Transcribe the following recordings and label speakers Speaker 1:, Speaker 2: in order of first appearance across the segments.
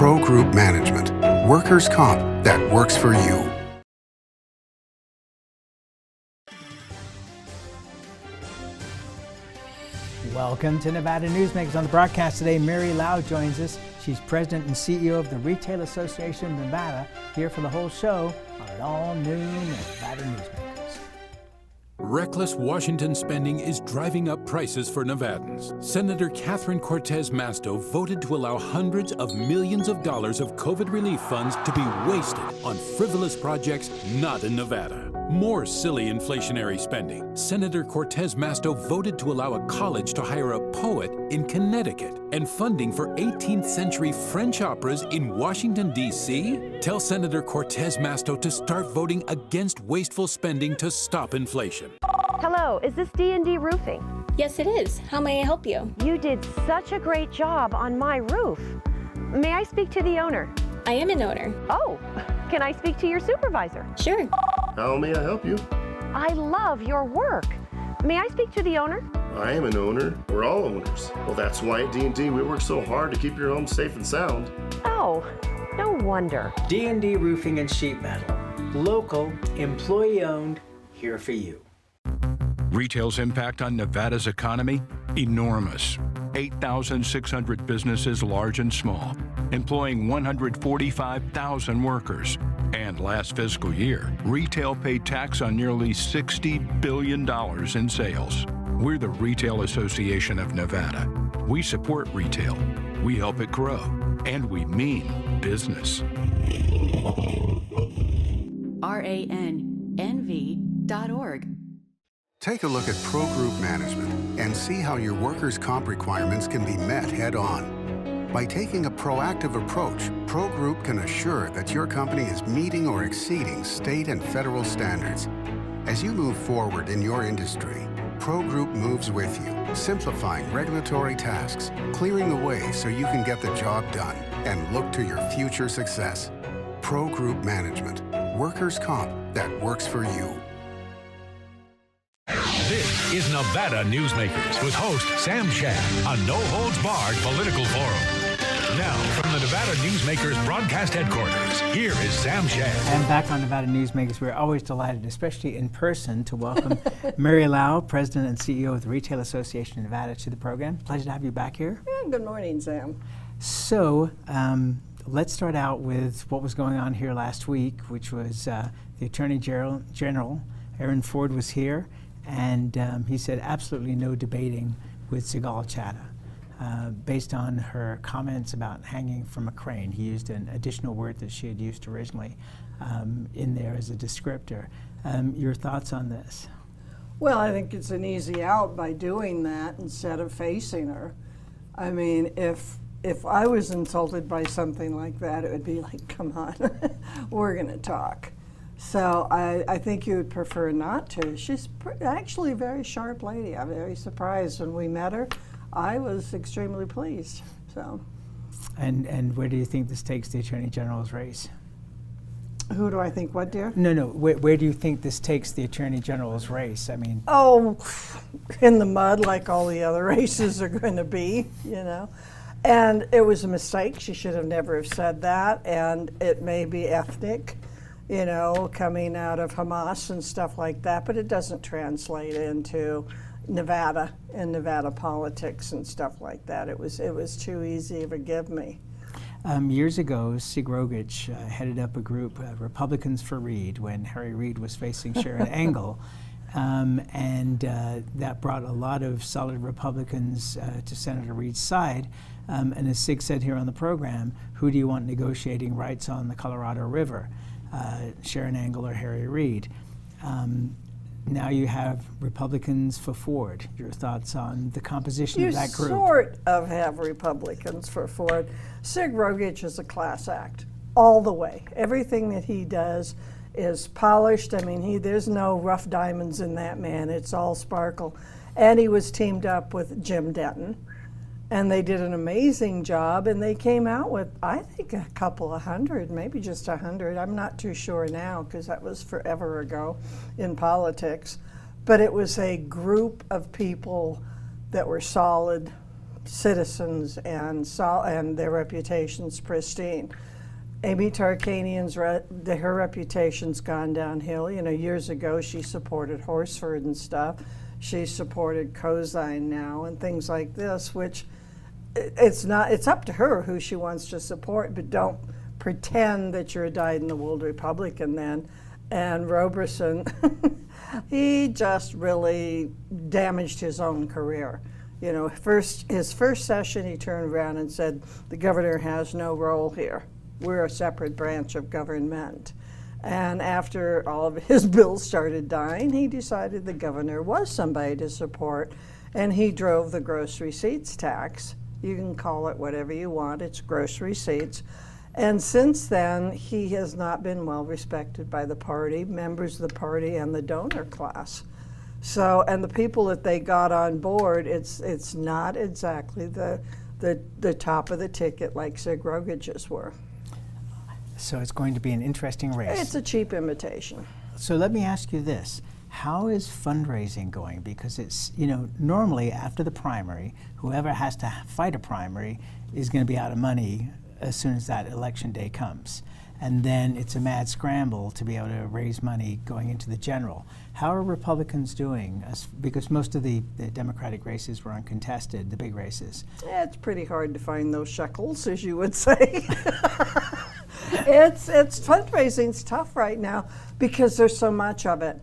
Speaker 1: Pro Group Management, workers' comp that works for you.
Speaker 2: Welcome to Nevada Newsmakers. On the broadcast today, Mary Lau joins us. She's president and CEO of the Retail Association of Nevada, here for the whole show on an all-new Nevada Newsmakers.
Speaker 3: Reckless Washington spending is driving up prices for Nevadans. Senator Catherine Cortez Masto voted to allow hundreds of millions of dollars of COVID relief funds to be wasted on frivolous projects not in Nevada. More silly inflationary spending. Senator Cortez Masto voted to allow a college to hire a poet in Connecticut and funding for 18th century French operas in Washington, D.C.? Tell Senator Cortez Masto to start voting against wasteful spending to stop inflation.
Speaker 4: Hello, is this D&D Roofing?
Speaker 5: Yes, it is. How may I help you?
Speaker 4: You did such a great job on my roof. May I speak to the owner?
Speaker 5: I am an owner.
Speaker 4: Oh, can I speak to your supervisor?
Speaker 5: Sure.
Speaker 6: How may I help you?
Speaker 4: I love your work. May I speak to the owner?
Speaker 6: I am an owner. We're all owners. Well, that's why at D&D we work so hard to keep your home safe and sound.
Speaker 4: Oh, no wonder.
Speaker 2: D&D Roofing and Sheet Metal. Local, employee-owned, here for you.
Speaker 7: Retail's impact on Nevada's economy? Enormous. 8,600 businesses, large and small, employing 145,000 workers. And last fiscal year, retail paid tax on nearly $60 billion in sales. We're the Retail Association of Nevada. We support retail, we help it grow, and we mean business.
Speaker 8: RANNV.org.
Speaker 1: Take a look at Pro Group Management and see how your workers' comp requirements can be met head-on. By taking a proactive approach, Pro Group can assure that your company is meeting or exceeding state and federal standards. As you move forward in your industry, Pro Group moves with you, simplifying regulatory tasks, clearing the way so you can get the job done and look to your future success. Pro Group Management, workers' comp that works for you.
Speaker 9: This is Nevada Newsmakers with host Sam Shad, a no-holds-barred political forum. Now, from the Nevada Newsmakers broadcast headquarters, here is Sam Shad.
Speaker 2: And back on Nevada Newsmakers, we're always delighted, especially in person, to welcome Mary Lau, President and CEO of the Retail Association of Nevada, to the program. Pleasure to have you back here.
Speaker 10: Yeah, good morning, Sam.
Speaker 2: So, let's start out with what was going on here last week, which was the Attorney General, Aaron Ford, was here. And he said absolutely no debating with Sigal Chattah based on her comments about hanging from a crane. He used an additional word that she had used originally in there as a descriptor. Your thoughts on this?
Speaker 10: Well, I think it's an easy out by doing that instead of facing her. I mean, if I was insulted by something like that, it would be like, come on, we're going to talk. So I think you would prefer not to. She's actually a very sharp lady. I'm very surprised when we met her. I was extremely pleased. So.
Speaker 2: And where do you think this takes the Attorney General's race?
Speaker 10: Who do I think what, dear?
Speaker 2: No. Where do you think this takes the Attorney General's race? I mean.
Speaker 10: Oh, in the mud like all the other races are going to be, you know. And it was a mistake. She should have never have said that. And it may be ethnic, you know, coming out of Hamas and stuff like that, but it doesn't translate into Nevada and Nevada politics and stuff like that. It was too easy, forgive me.
Speaker 2: Years ago, Sig Rogich headed up a group, Republicans for Reed, when Harry Reid was facing Sharon Angle. And that brought a lot of solid Republicans to Senator Reid's side. And as Sig said here on the program, who do you want negotiating rights on the Colorado River? Sharon Angle or Harry Reid. Now you have Republicans for Ford. Your thoughts on the composition of that group?
Speaker 10: You sort of have Republicans for Ford. Sig Rogich is a class act all the way. Everything that he does is polished. I mean, there's no rough diamonds in that man. It's all sparkle. And he was teamed up with Jim Denton. And they did an amazing job, and they came out with, I think, a couple of hundred, maybe just 100. I'm not too sure now, because that was forever ago in politics. But it was a group of people that were solid, citizens and their reputations pristine. Amy Tarkanian's her reputation's gone downhill. You know, years ago she supported Horsford and stuff. She supported Cozine now and things like this, which it's up to her who she wants to support, but don't pretend that you're a dyed-in-the-wool Republican then. And Roberson, he just really damaged his own career. You know, his first session he turned around and said, the governor has no role here. We're a separate branch of government. And after all of his bills started dying, he decided the governor was somebody to support, and he drove the gross receipts tax. You can call it whatever you want, it's gross receipts. And since then, he has not been well respected by the party, members of the party, and the donor class. So, and the people that they got on board, it's not exactly the top of the ticket like Sig Rogage's were.
Speaker 2: So it's going to be an interesting race.
Speaker 10: It's a cheap imitation.
Speaker 2: So let me ask you this. How is fundraising going? Because it's, you know, normally after the primary, whoever has to fight a primary is going to be out of money as soon as that election day comes. And then it's a mad scramble to be able to raise money going into the general. How are Republicans doing? Because most of the Democratic races were uncontested, the big races.
Speaker 10: Yeah, it's pretty hard to find those shekels, as you would say. It's fundraising's tough right now because there's so much of it.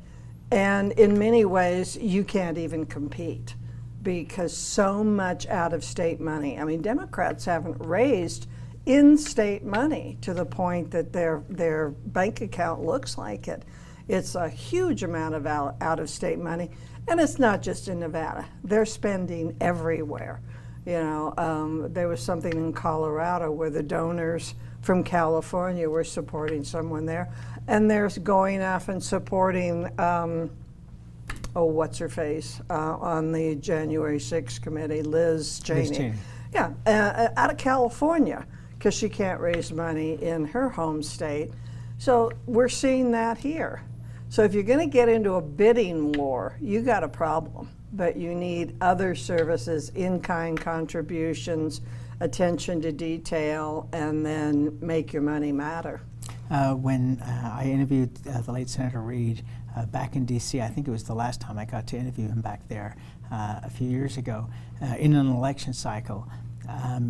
Speaker 10: And in many ways, you can't even compete because so much out-of-state money. I mean, Democrats haven't raised in-state money to the point that their bank account looks like it. It's a huge amount of out-of-state money, and it's not just in Nevada. They're spending everywhere. You know, there was something in Colorado where the donors from California were supporting someone there, and they're going off and supporting, what's her face, on the January 6th committee, Liz Cheney. Yeah, out of California, because she can't raise money in her home state. So we're seeing that here. So if you're going to get into a bidding war, you got a problem. But you need other services, in-kind contributions, attention to detail, and then make your money matter.
Speaker 2: When I interviewed the late Senator Reed back in D.C., I think it was the last time I got to interview him back there a few years ago, in an election cycle,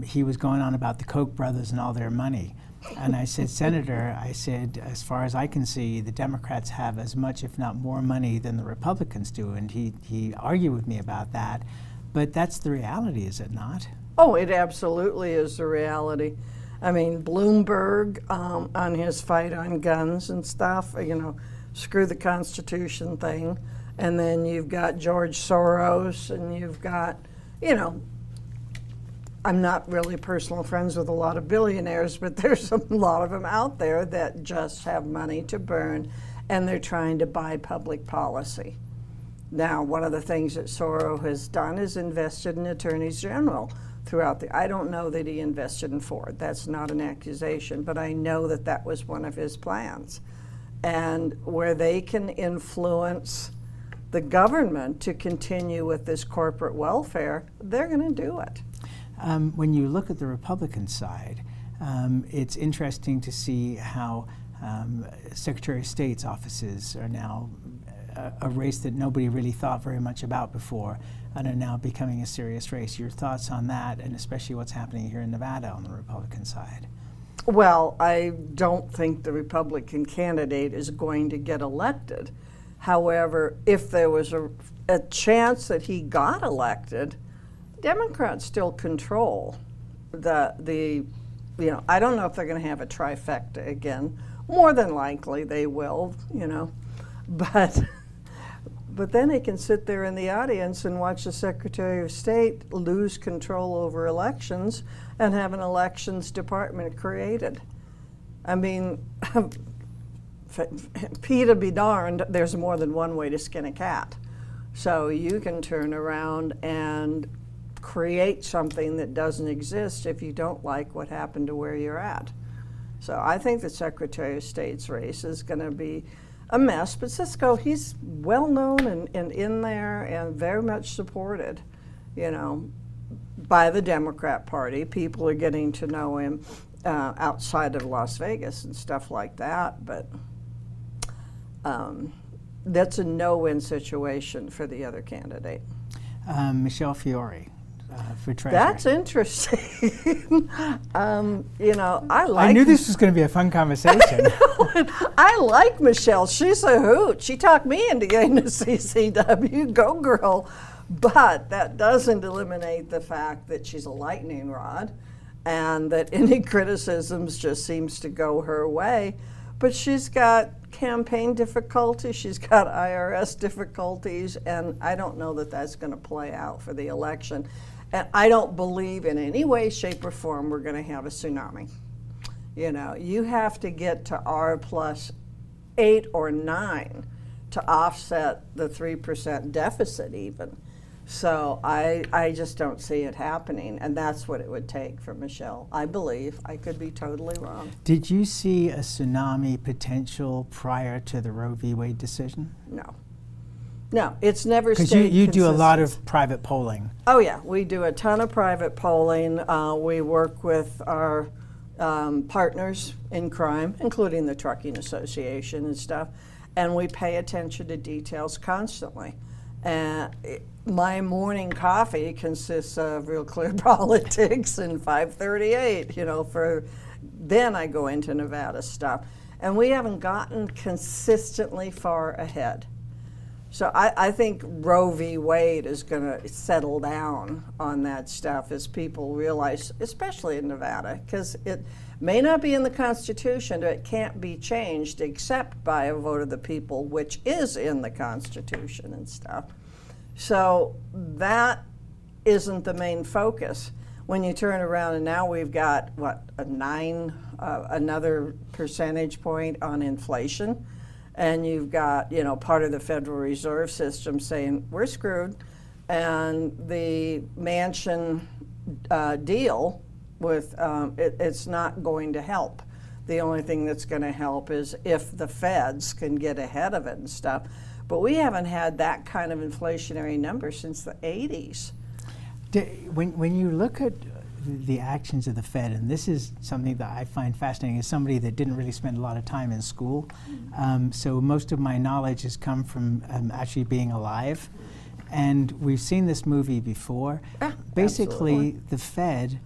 Speaker 2: he was going on about the Koch brothers and all their money. And I said, Senator, I said, as far as I can see, the Democrats have as much, if not more money than the Republicans do. And he argued with me about that. But that's the reality, is it not?
Speaker 10: Oh, it absolutely is the reality. I mean, Bloomberg on his fight on guns and stuff, you know, screw the Constitution thing. And then you've got George Soros, and you've got, you know, I'm not really personal friends with a lot of billionaires, but there's a lot of them out there that just have money to burn, and they're trying to buy public policy. Now, one of the things that Soros has done is invested in attorneys general throughout I don't know that he invested in Ford. That's not an accusation, but I know that that was one of his plans. And where they can influence the government to continue with this corporate welfare, they're going to do it.
Speaker 2: When you look at the Republican side, it's interesting to see how Secretary of State's offices are now a race that nobody really thought very much about before, and are now becoming a serious race. Your thoughts on that, and especially what's happening here in Nevada on the Republican side?
Speaker 10: Well, I don't think the Republican candidate is going to get elected. However, if there was a chance that he got elected, Democrats still control the you know, I don't know if they're going to have a trifecta again. More than likely they will, you know, but then they can sit there in the audience and watch the Secretary of State lose control over elections and have an elections department created. I mean, Peter be darned, there's more than one way to skin a cat. So you can turn around and create something that doesn't exist if you don't like what happened to where you're at. So I think the Secretary of State's race is going to be a mess, but Cisco, he's well known and in there and very much supported. You know, by the Democrat Party. People are getting to know him outside of Las Vegas and stuff like that, but that's a no-win situation for the other candidate.
Speaker 2: Michelle Fiore for Treasury.
Speaker 10: That's interesting. I
Speaker 2: knew this was going to be a fun conversation.
Speaker 10: I like Michelle. She's a hoot. She talked me into getting to CCW. Go girl. But that doesn't eliminate the fact that she's a lightning rod and that any criticisms just seems to go her way. But she's got campaign difficulties, she's got IRS difficulties, and I don't know that that's going to play out for the election. And I don't believe in any way, shape, or form we're going to have a tsunami. You know, you have to get to R plus 8 or 9 to offset the 3% deficit even. So I just don't see it happening, and that's what it would take for Michelle. I believe. I could be totally wrong.
Speaker 2: Did you see a tsunami potential prior to the Roe v. Wade decision?
Speaker 10: No. No, it's never stayed
Speaker 2: Because you do a lot
Speaker 10: consistent.
Speaker 2: of private polling.
Speaker 10: Oh yeah, we do a ton of private polling. We work with our partners in crime, including the Trucking Association and stuff, and we pay attention to details constantly. And my morning coffee consists of Real Clear Politics and 538, you know, then I go into Nevada stuff. And we haven't gotten consistently far ahead. So I think Roe v. Wade is going to settle down on that stuff as people realize, especially in Nevada, because it may not be in the Constitution, but it can't be changed except by a vote of the people, which is in the Constitution and stuff. So that isn't the main focus. When you turn around and now we've got, what, another percentage point on inflation, and you've got, you know, part of the Federal Reserve System saying we're screwed, and the Manchin deal with it's not going to help. The only thing that's going to help is if the feds can get ahead of it and stuff. But we haven't had that kind of inflationary number since the 80s.
Speaker 2: When you look at the actions of the Fed, and this is something that I find fascinating as somebody that didn't really spend a lot of time in school, so most of my knowledge has come from actually being alive. And we've seen this movie before. Basically,
Speaker 10: absolutely.
Speaker 2: The Fed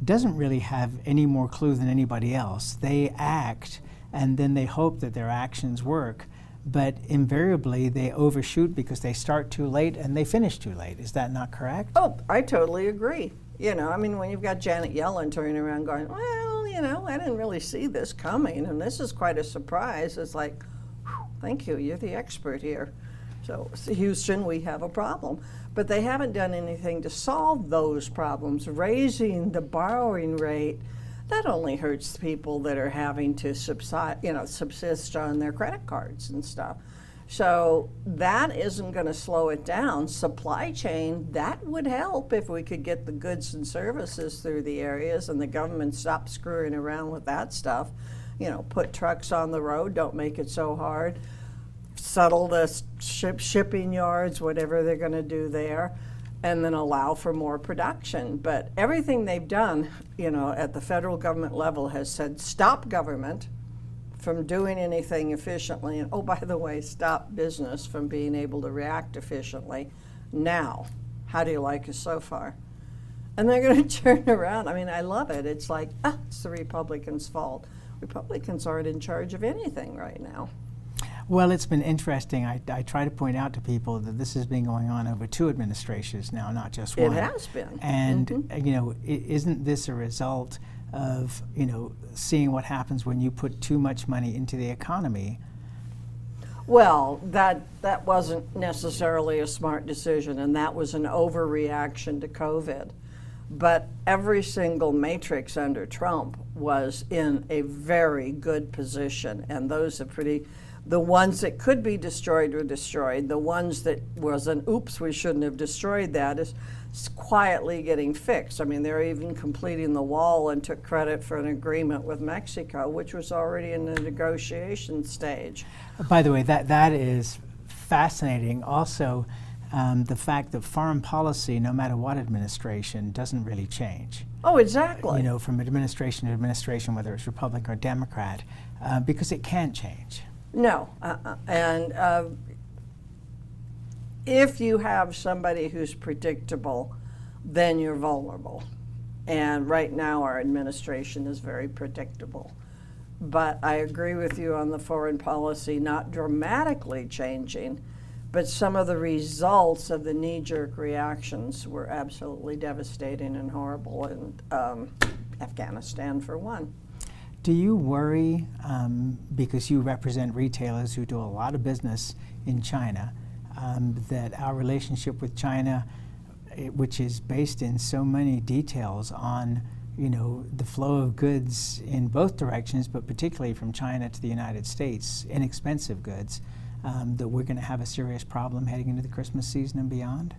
Speaker 2: doesn't really have any more clue than anybody else. They act, and then they hope that their actions work. But invariably, they overshoot because they start too late and they finish too late. Is that not correct?
Speaker 10: Oh, I totally agree. You know, I mean, when you've got Janet Yellen turning around going, well, you know, I didn't really see this coming, and this is quite a surprise. It's like, whew, thank you, you're the expert here. So, Houston, we have a problem. But they haven't done anything to solve those problems. Raising the borrowing rate not only hurts people that are having to subsist on their credit cards and stuff. So that isn't going to slow it down. Supply chain, that would help if we could get the goods and services through the areas and the government stop screwing around with that stuff. You know, put trucks on the road, don't make it so hard. Settle the shipping yards, whatever they're going to do there, and then allow for more production. But everything they've done, you know, at the federal government level has said stop government from doing anything efficiently, and oh, by the way, stop business from being able to react efficiently. Now, how do you like us so far? And they're going to turn around. I mean, I love it. It's like, it's the Republicans' fault. Republicans aren't in charge of anything right now.
Speaker 2: Well, it's been interesting. I try to point out to people that this has been going on over 2 administrations now, not just one.
Speaker 10: It has been.
Speaker 2: And, you know, isn't this a result of, you know, seeing what happens when you put too much money into the economy?
Speaker 10: Well, that wasn't necessarily a smart decision, and that was an overreaction to COVID. But every single matrix under Trump was in a very good position, and those are the ones that could be destroyed were destroyed. The ones that was an oops, we shouldn't have destroyed that is quietly getting fixed. I mean, they're even completing the wall and took credit for an agreement with Mexico, which was already in the negotiation stage.
Speaker 2: By the way, that is fascinating. Also, the fact that foreign policy, no matter what administration, doesn't really change.
Speaker 10: Oh, exactly.
Speaker 2: You know, from administration to administration, whether it's Republican or Democrat, because it can't change.
Speaker 10: No, and if you have somebody who's predictable, then you're vulnerable. And right now our administration is very predictable. But I agree with you on the foreign policy not dramatically changing, but some of the results of the knee-jerk reactions were absolutely devastating and horrible, and Afghanistan for one.
Speaker 2: Do you worry, because you represent retailers who do a lot of business in China, that our relationship with China, which is based in so many details on, you know, the flow of goods in both directions, but particularly from China to the United States, inexpensive goods, that we're going to have a serious problem heading into the Christmas season and beyond?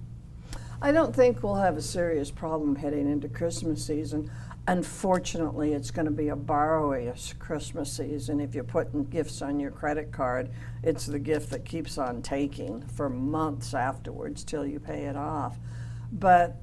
Speaker 10: I don't think we'll have a serious problem heading into Christmas season. Unfortunately, it's going to be a borrowish Christmas season. If you're putting gifts on your credit card, it's the gift that keeps on taking for months afterwards till you pay it off. But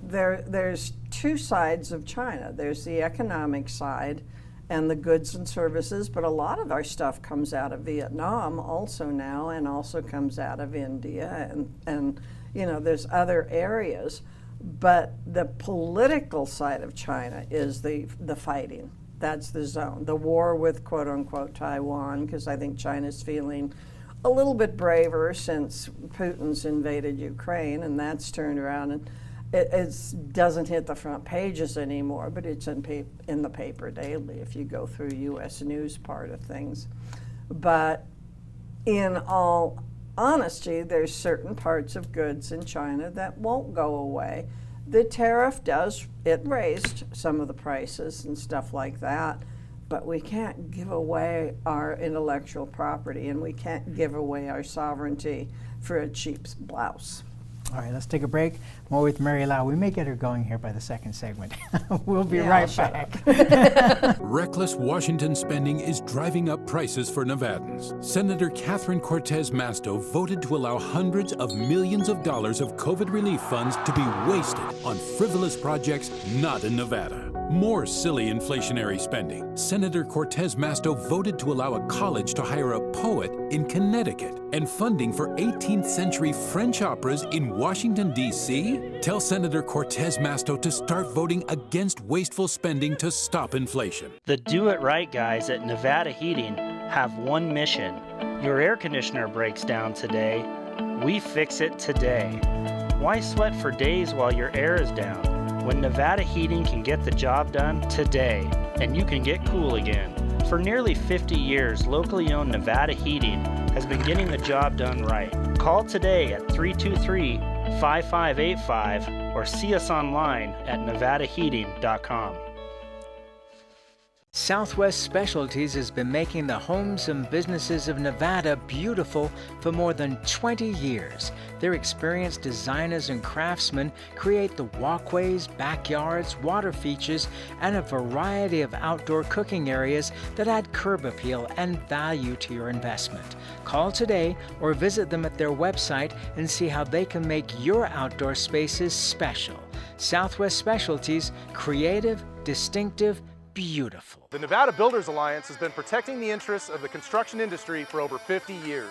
Speaker 10: there's two sides of China. There's the economic side and the goods and services, but a lot of our stuff comes out of Vietnam also now, and also comes out of India, and you know, there's other areas. But the political side of China is the fighting. That's the zone. The war with quote unquote Taiwan, because I think China's feeling a little bit braver since Putin's invaded Ukraine, and that's turned around, and it doesn't hit the front pages anymore, but it's in the paper daily if you go through U.S. news part of things. But in all honesty, there's certain parts of goods in China that won't go away. The tariff it raised some of the prices and stuff like that, but we can't give away our intellectual property, and we can't give away our sovereignty for a cheap blouse.
Speaker 2: All right, let's take a break. More with Mary Lau. We may get her going here by the second segment. We'll be right back.
Speaker 3: Reckless Washington spending is driving up prices for Nevadans. Senator Catherine Cortez Masto voted to allow hundreds of millions of dollars of COVID relief funds to be wasted on frivolous projects not in Nevada. More silly inflationary spending. Senator Cortez Masto voted to allow a college to hire a poet in Connecticut, and funding for 18th century French operas in Washington, D.C.? Tell Senator Cortez Masto to start voting against wasteful spending to stop inflation.
Speaker 8: The Do It Right guys at Nevada Heating have one mission. Your air conditioner breaks down today. We fix it today. Why sweat for days while your air is down, when Nevada Heating can get the job done today, and you can get cool again? For nearly 50 years, locally owned Nevada Heating has been getting the job done right. Call today at 323-5585 or see us online at nevadaheating.com.
Speaker 2: Southwest Specialties has been making the homes and businesses of Nevada beautiful for more than 20 years. Their experienced designers and craftsmen create the walkways, backyards, water features, and a variety of outdoor cooking areas that add curb appeal and value to your investment. Call today or visit them at their website and see how they can make your outdoor spaces special. Southwest Specialties, creative, distinctive, beautiful.
Speaker 11: The Nevada Builders Alliance has been protecting the interests of the construction industry for over 50 years.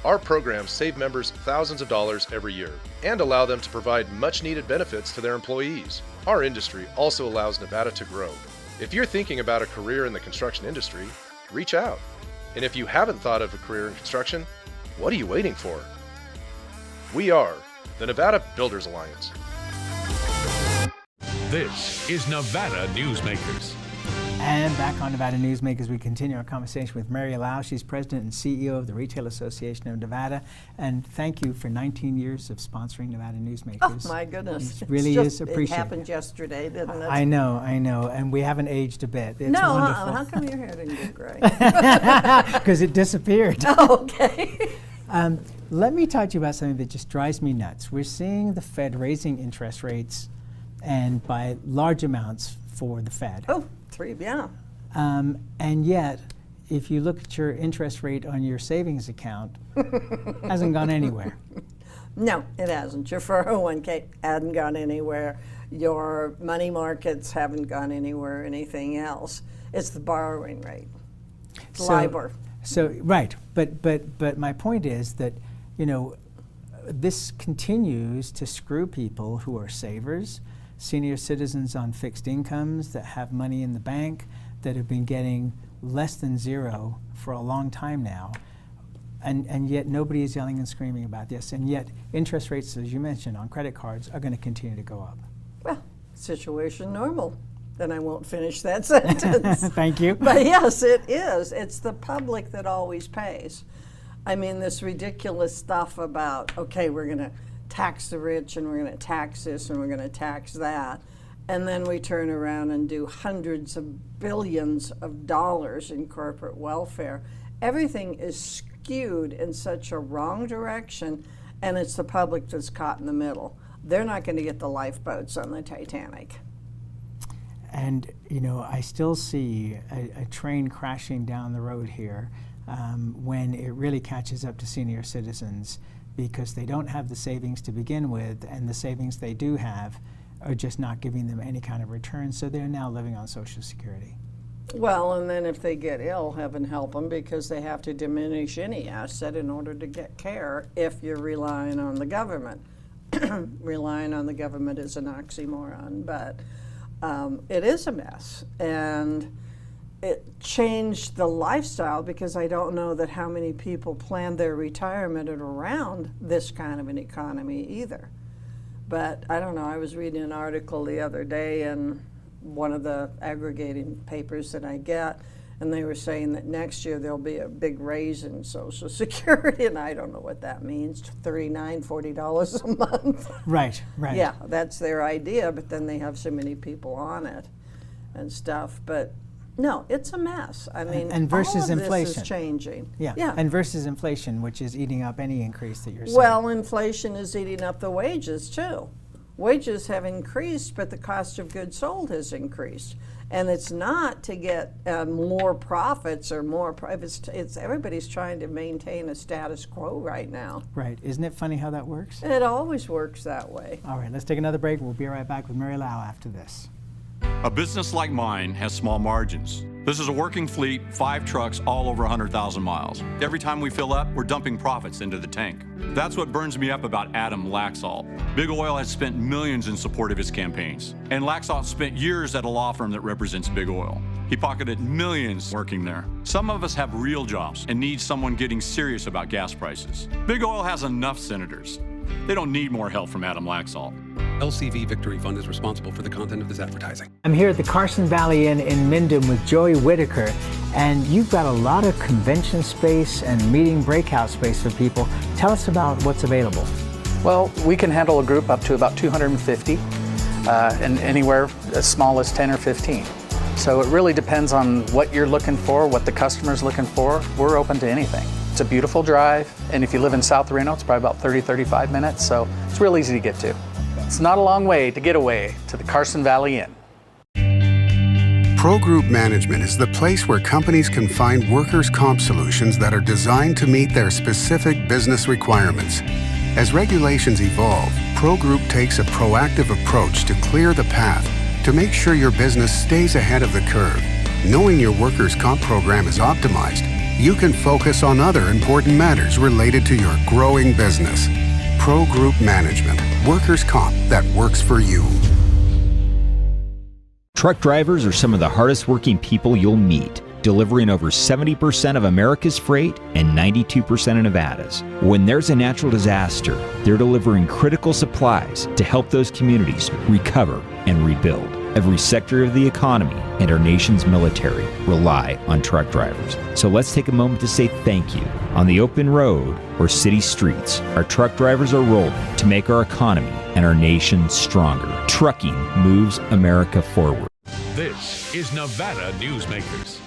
Speaker 12: Our programs save members thousands of dollars every year and allow them to provide much-needed benefits to their employees. Our industry also allows Nevada to grow. If you're thinking about a career in the construction industry, reach out. And if you haven't thought of a career in construction, what are you waiting for? We are the Nevada Builders Alliance.
Speaker 9: This is Nevada Newsmakers.
Speaker 2: And back on Nevada Newsmakers, we continue our conversation with Mary Lau. She's president and CEO of the Retail Association of Nevada. And thank you for 19 years of sponsoring Nevada Newsmakers.
Speaker 10: Oh, my goodness.
Speaker 2: It really is appreciated.
Speaker 10: It happened yesterday, didn't it?
Speaker 2: I know. And we haven't aged a bit. It's
Speaker 10: no,
Speaker 2: wonderful.
Speaker 10: How come your hair didn't get gray?
Speaker 2: Because it disappeared.
Speaker 10: Oh, okay.
Speaker 2: Let me talk to you about something that just drives me nuts. We're seeing the Fed raising interest rates, and by large amounts for the Fed.
Speaker 10: Oh, 3, yeah.
Speaker 2: And yet, if you look at your interest rate on your savings account, hasn't gone anywhere.
Speaker 10: No, it hasn't. Your 401k hasn't gone anywhere. Your money markets haven't gone anywhere, anything else. It's the borrowing rate. It's LIBOR.
Speaker 2: So, right, but my point is that, you know, this continues to screw people who are savers, senior citizens on fixed incomes that have money in the bank that have been getting less than zero for a long time now. And yet nobody is yelling and screaming about this. And yet interest rates, as you mentioned, on credit cards are going to continue to go up.
Speaker 10: Well, situation normal. Then I won't finish that sentence.
Speaker 2: Thank you.
Speaker 10: But yes, it is. It's the public that always pays. I mean, this ridiculous stuff about, okay, we're going to tax the rich and we're going to tax this and we're going to tax that. And then we turn around and do hundreds of billions of dollars in corporate welfare. Everything is skewed in such a wrong direction, and it's the public that's caught in the middle. They're not going to get the lifeboats on the Titanic.
Speaker 2: And, you know, I still see a train crashing down the road here when it really catches up to senior citizens, because they don't have the savings to begin with, and the savings they do have are just not giving them any kind of return, so they're now living on Social Security.
Speaker 10: Well, and then if they get ill, heaven help them, because they have to diminish any asset in order to get care if you're relying on the government. Relying on the government is an oxymoron, but it is a mess. And it changed the lifestyle, because I don't know that how many people plan their retirement around this kind of an economy either. But I don't know, I was reading an article the other day in one of the aggregating papers that I get, and they were saying that next year there'll be a big raise in Social Security, and I don't know what that means, $39, $40 a month.
Speaker 2: Right, right.
Speaker 10: Yeah, that's their idea, but then they have so many people on it and stuff. But no, it's a mess. I mean,
Speaker 2: and versus
Speaker 10: all of
Speaker 2: inflation.
Speaker 10: This is changing.
Speaker 2: Yeah. And versus inflation, which is eating up any increase that you're seeing.
Speaker 10: Well, inflation is eating up the wages too. Wages have increased, but the cost of goods sold has increased. And it's not to get more profits or more, it's everybody's trying to maintain a status quo right now.
Speaker 2: Right. Isn't it funny how that works?
Speaker 10: It always works that way.
Speaker 2: All right, let's take another break. We'll be right back with Mary Lau after this.
Speaker 13: A business like mine has small margins. This is a working fleet, 5 trucks, all over 100,000 miles. Every time we fill up, we're dumping profits into the tank. That's what burns me up about Adam Laxalt. Big Oil has spent millions in support of his campaigns, and Laxalt spent years at a law firm that represents Big Oil. He pocketed millions working there. Some of us have real jobs and need someone getting serious about gas prices. Big Oil has enough senators. They don't need more help from Adam Laxalt.
Speaker 14: LCV Victory Fund is responsible for the content of this advertising.
Speaker 2: I'm here at the Carson Valley Inn in Minden with Joey Whitaker, and you've got a lot of convention space and meeting breakout space for people. Tell us about what's available.
Speaker 15: Well, we can handle a group up to about 250, and anywhere as small as 10 or 15. So it really depends on what you're looking for, what the customer's looking for. We're open to anything. It's a beautiful drive, and if you live in South Reno, it's probably about 30-35 minutes, so it's real easy to get to. It's not a long way to get away to the Carson Valley Inn.
Speaker 1: Pro Group Management is the place where companies can find workers' comp solutions that are designed to meet their specific business requirements. As regulations evolve, Pro Group takes a proactive approach to clear the path to make sure your business stays ahead of the curve. Knowing your workers' comp program is optimized, you can focus on other important matters related to your growing business. Pro Group Management, workers' comp that works for you.
Speaker 16: Truck drivers are some of the hardest working people you'll meet, delivering over 70% of America's freight and 92% of Nevada's. When there's a natural disaster, they're delivering critical supplies to help those communities recover and rebuild. Every sector of the economy and our nation's military rely on truck drivers. So let's take a moment to say thank you. On the open road or city streets, our truck drivers are rolling to make our economy and our nation stronger. Trucking moves America forward.
Speaker 9: This is Nevada Newsmakers.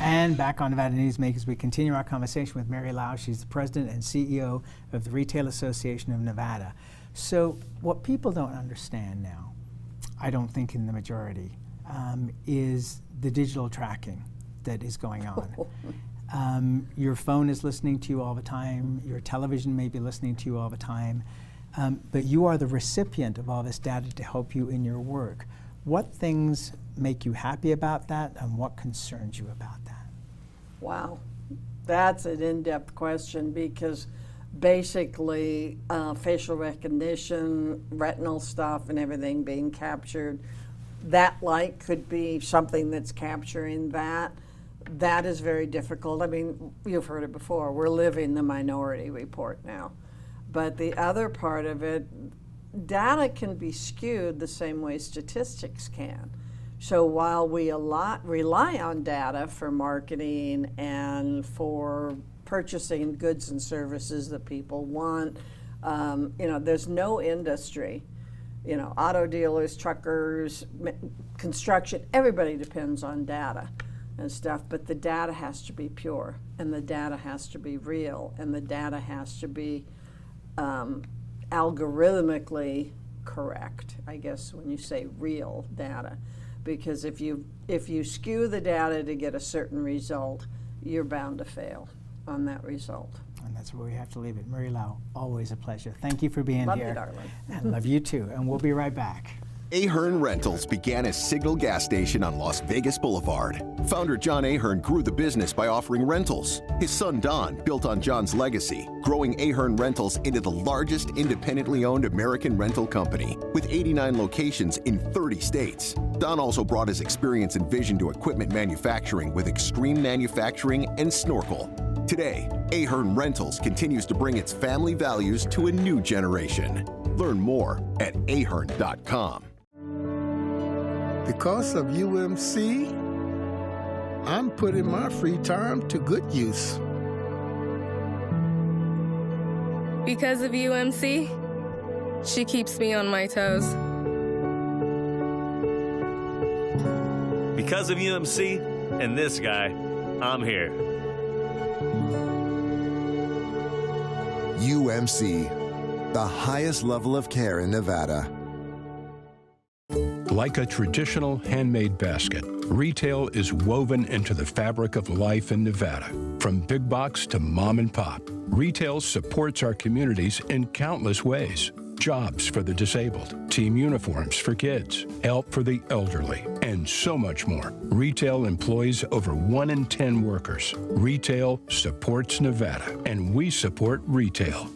Speaker 2: And back on Nevada Newsmakers, we continue our conversation with Mary Lau. She's the president and CEO of the Retail Association of Nevada. So what people don't understand now, I don't think in the majority, is the digital tracking that is going on. Your phone is listening to you all the time. Your television may be listening to you all the time. But you are the recipient of all this data to help you in your work. What things make you happy about that, and what concerns you about that?
Speaker 10: Wow, that's an in-depth question, because basically facial recognition, retinal stuff and everything being captured, that light could be something that's capturing that. That is very difficult. I mean, you've heard it before. We're living the Minority Report now. But the other part of it, data can be skewed the same way statistics can. So while we rely on data for marketing and for purchasing goods and services that people want, you know, there's no industry, you know, auto dealers, truckers, construction, everybody depends on data and stuff, but the data has to be pure, and the data has to be real, and the data has to be algorithmically correct, I guess, when you say real data. Because if you skew the data to get a certain result, you're bound to fail on that result.
Speaker 2: And that's where we have to leave it. Marie Lau, always a pleasure. Thank you for being
Speaker 10: Love
Speaker 2: here.
Speaker 10: you, darling.
Speaker 2: And love you too. And we'll be right back.
Speaker 17: Ahern Rentals began as Signal Gas Station on Las Vegas Boulevard. Founder John Ahern grew the business by offering rentals. His son Don built on John's legacy, growing Ahern Rentals into the largest independently owned American rental company, with 89 locations in 30 states. Don also brought his experience and vision to equipment manufacturing with Extreme Manufacturing and Snorkel. Today, Ahern Rentals continues to bring its family values to a new generation. Learn more at ahern.com.
Speaker 18: Because of UMC, I'm putting my free time to good use.
Speaker 19: Because of UMC, she keeps me on my toes.
Speaker 20: Because of UMC and this guy, I'm here.
Speaker 21: UMC, the highest level of care in Nevada.
Speaker 7: Like a traditional handmade basket, retail is woven into the fabric of life in Nevada. From big box to mom and pop, retail supports our communities in countless ways. Jobs for the disabled, team uniforms for kids, help for the elderly, and so much more. Retail employs over 1 in 10 workers. Retail supports Nevada, and we support retail.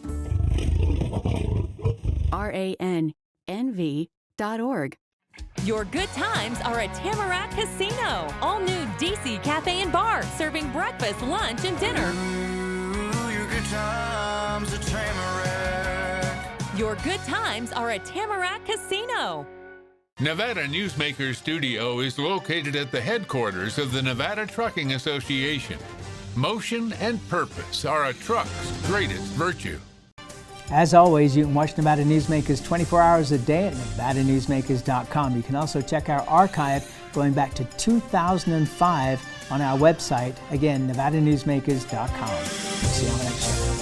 Speaker 22: RANNV.org.
Speaker 23: Your good times are at Tamarack Casino. All new DC Cafe and Bar, serving breakfast, lunch, and dinner.
Speaker 24: Ooh, your good times at Tamarack.
Speaker 23: Your good times are at Tamarack Casino.
Speaker 3: Nevada Newsmakers Studio is located at the headquarters of the Nevada Trucking Association. Motion and purpose are a truck's greatest virtue.
Speaker 2: As always, you can watch Nevada Newsmakers 24 hours a day at NevadaNewsmakers.com. You can also check our archive going back to 2005 on our website. Again, NevadaNewsmakers.com. See you on the next show.